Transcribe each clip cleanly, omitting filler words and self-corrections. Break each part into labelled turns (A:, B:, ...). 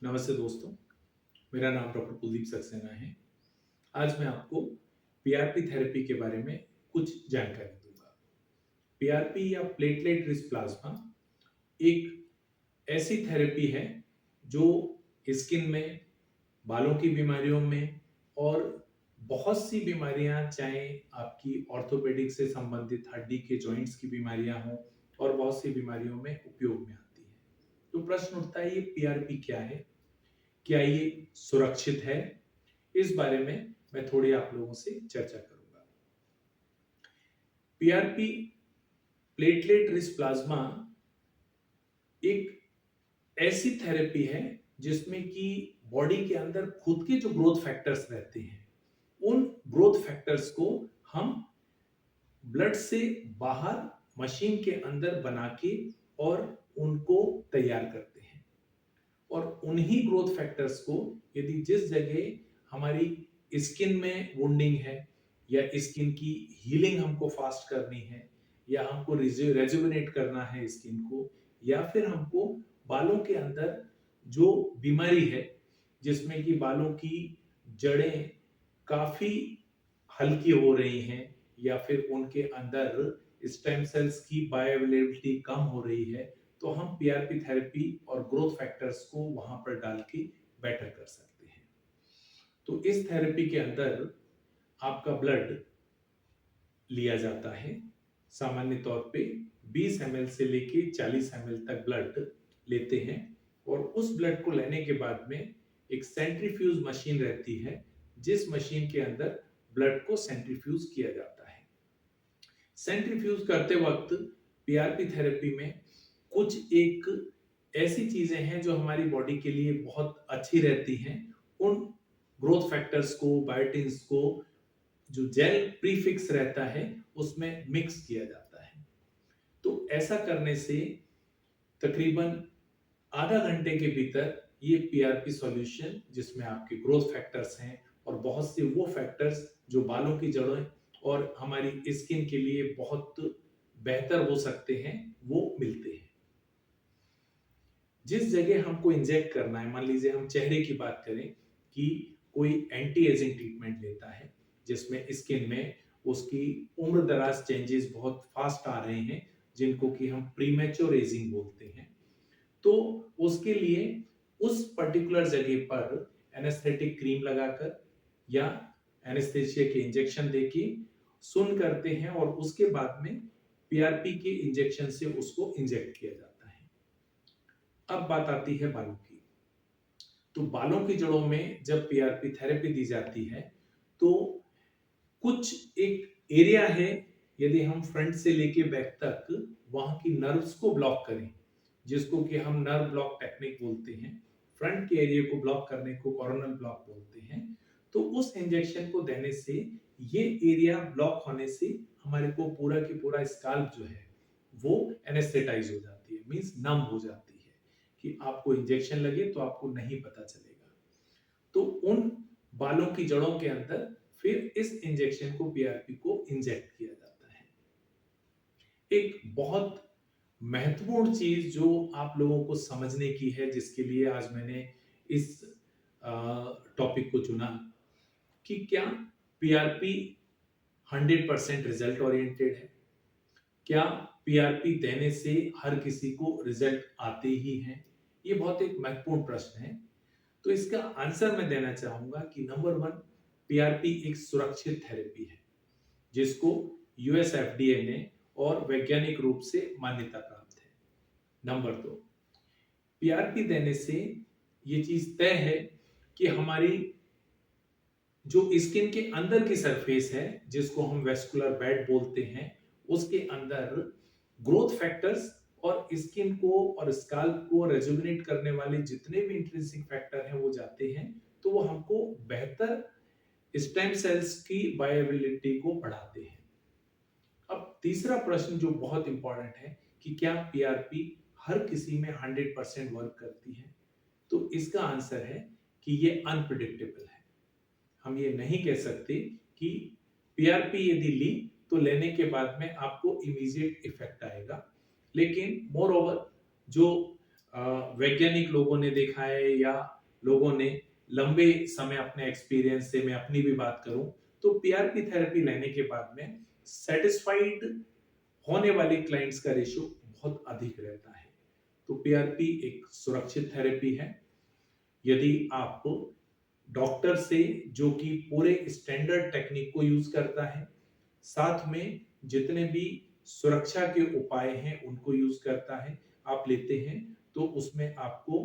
A: नमस्ते दोस्तों, मेरा नाम डॉक्टर कुलदीप सक्सेना है। आज मैं आपको पीआरपी थेरेपी के बारे में कुछ जानकारी दूंगा। पीआरपी या प्लेटलेट रिच प्लाज्मा एक ऐसी थेरेपी है जो स्किन में, बालों की बीमारियों में और बहुत सी बीमारियां, चाहे आपकी ऑर्थोपेडिक से संबंधित हड्डी के जॉइंट्स की बीमारियां हों और बहुत सी बीमारियों में उपयोग में आती है। तो प्रश्न उठता है, ये पीआरपी क्या है, क्या ये सुरक्षित है? इस बारे में मैं थोड़ी आप लोगों से चर्चा करूंगा। पीआरपी प्लेटलेट रिच प्लाज्मा एक ऐसी थेरेपी है जिसमें कि बॉडी के अंदर खुद के जो ग्रोथ फैक्टर्स रहते हैं, उन ग्रोथ फैक्टर्स को हम ब्लड से बाहर मशीन के अंदर बना के और उनको तैयार करते हैं। और उन्हीं ग्रोथ फैक्टर्स को यदि जिस जगह हमारी स्किन में वुंडिंग है या स्किन की हीलिंग हमको फास्ट करनी है या हमको रेजुविनेट करना है स्किन को, या फिर हमको बालों के अंदर जो बीमारी है जिसमें कि बालों की जड़ें काफी हल्की हो रही हैं या फिर उनके अंदर स्टेम सेल्स की बायोअवेलेबिलिटी कम हो रही है, तो हम पीआरपी थेरेपी और ग्रोथ फैक्टर्स को वहां पर डाल के बेटर कर सकते हैं। तो इस थेरेपी के अंदर आपका ब्लड लिया जाता है। सामान्य तौर पे 20 ml से लेके 40 ml तक ब्लड लेते हैं और उस ब्लड को लेने के बाद में एक सेंट्रीफ्यूज मशीन रहती है, जिस मशीन के अंदर ब्लड को सेंट्रीफ्यूज किया जाता है। सेंट्रीफ्यूज करते वक्त पीआरपी थेरेपी में कुछ एक ऐसी चीजें हैं जो हमारी बॉडी के लिए बहुत अच्छी रहती हैं। उन ग्रोथ फैक्टर्स को, बायोटिन्स को, जो जेल प्रीफिक्स रहता है उसमें मिक्स किया जाता है। तो ऐसा करने से तकरीबन आधा घंटे के भीतर ये पीआरपी सॉल्यूशन, जिसमें आपके ग्रोथ फैक्टर्स हैं और बहुत से वो फैक्टर्स जो बालों की जड़ों और हमारी स्किन के लिए बहुत बेहतर हो सकते हैं, वो मिलते हैं। जिस जगह हमको इंजेक्ट करना है, मान लीजिए हम चेहरे की बात करें कि कोई एंटी एजिंग ट्रीटमेंट लेता है जिसमें स्किन में उसकी उम्र दराज चेंजेस बहुत फास्ट आ रहे हैं, जिनको कि हम प्रीमेच्योर एजिंग बोलते हैं, तो उसके लिए उस पर्टिकुलर जगह पर एनेस्थेटिक क्रीम लगाकर या एनेस्थेसिया के इंजेक्शन देके सुन करते हैं और उसके बाद में पीआरपी के इंजेक्शन से उसको इंजेक्ट किया जाता है। अब बात आती है बालों की। तो बालों की जड़ों में जब पीआरपी थेरेपी दी जाती है तो कुछ एक एरिया है, यदि हम फ्रंट से लेके बैक तक वहां की नर्व्स को ब्लॉक करें, जिसको कि हम नर्व ब्लॉक टेक्निक बोलते हैं, फ्रंट के एरिया को ब्लॉक करने को कोरोनल ब्लॉक बोलते हैं, तो उस इंजेक्शन को देने से ये एरिया ब्लॉक होने से हमारे को पूरा की पूरा स्काल्प जो है वो एनेस्थेटाइज हो जाती है, मींस नम हो जाती है कि आपको इंजेक्शन लगे तो आपको नहीं पता चलेगा। तो उन बालों की जड़ों के अंदर फिर इस इंजेक्शन को, पीआरपी को इंजेक्ट किया जाता है। एक बहुत महत्वपूर्ण चीज जो आप लोगों को समझने की है, जिसके लिए आज मैंने इस टॉपिक को चुना, कि क्या पीआरपी 100% रिजल्ट ओरिएंटेड है? क्या पीआरपी देने से हर किसी को रिजल्ट आते ही हैं? ये बहुत एक महत्वपूर्ण प्रश्न है। तो इसका आंसर मैं देना चाहूंगा कि नंबर 1, पीआरपी एक सुरक्षित थेरेपी है जिसको यूएस एफडीए ने और वैज्ञानिक रूप से मान्यता प्राप्त है। नंबर 2, पीआरपी देने से ये चीज तय है कि हमारी जो स्किन के अंदर की सरफेस है, जिसको हम वेस्कुलर बेड बोलते हैं, उसके अंदर ग्रोथ फैक्टर्स और स्किन को और स्काल्प को रेजुविनेट करने वाले जितने भी इंट्रिंसिक फैक्टर हैं वो जाते हैं, तो वो हमको बेहतर स्टेम सेल्स की बायोअवेलेबिलिटी को बढ़ाते हैं। अब तीसरा प्रश्न जो बहुत इंपॉर्टेंट है कि क्या पीआरपी हर किसी में 100% वर्क करती है? तो इसका आंसर है कि ये अनप्रिडिक्टेबल है। हम ये नहीं कह सकते कि पीआरपी यदि ली तो लेने के बाद में आपको इमीडिएट इफेक्ट आएगा, लेकिन मोर ओवर जो वैज्ञानिक लोगों ने देखा है या लोगों ने लंबे समय अपने एक्सपीरियंस से, मैं अपनी भी बात करूं, तो पीआरपी थेरेपी लेने के बाद में सेटिस्फाइड होने वाले क्लाइंट्स का रेशियो बहुत अधिक रहता है। तो पीआरपी एक सुरक्षित थेरेपी है। यदि आप डॉक्टर से, जो कि पूरे स्टैंडर्ड टेक्निक को यूज करता है, साथ में जितने भी सुरक्षा के उपाय हैं उनको यूज करता है, आप लेते हैं, तो उसमें आपको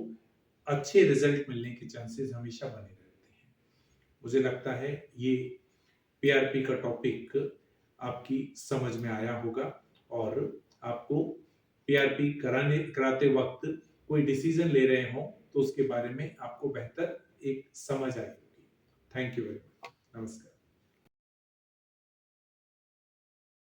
A: अच्छे रिजल्ट मिलने के चांसेस हमेशा बने रहते हैं। मुझे लगता है ये पीआरपी का टॉपिक आपकी समझ में आया होगा, और आपको पीआरपी कराते वक्त कोई डिसीजन ले रहे हो तो उसके बारे में आपको बेहतर एक समझ आई होगी। Thank you very much. नमस्कार।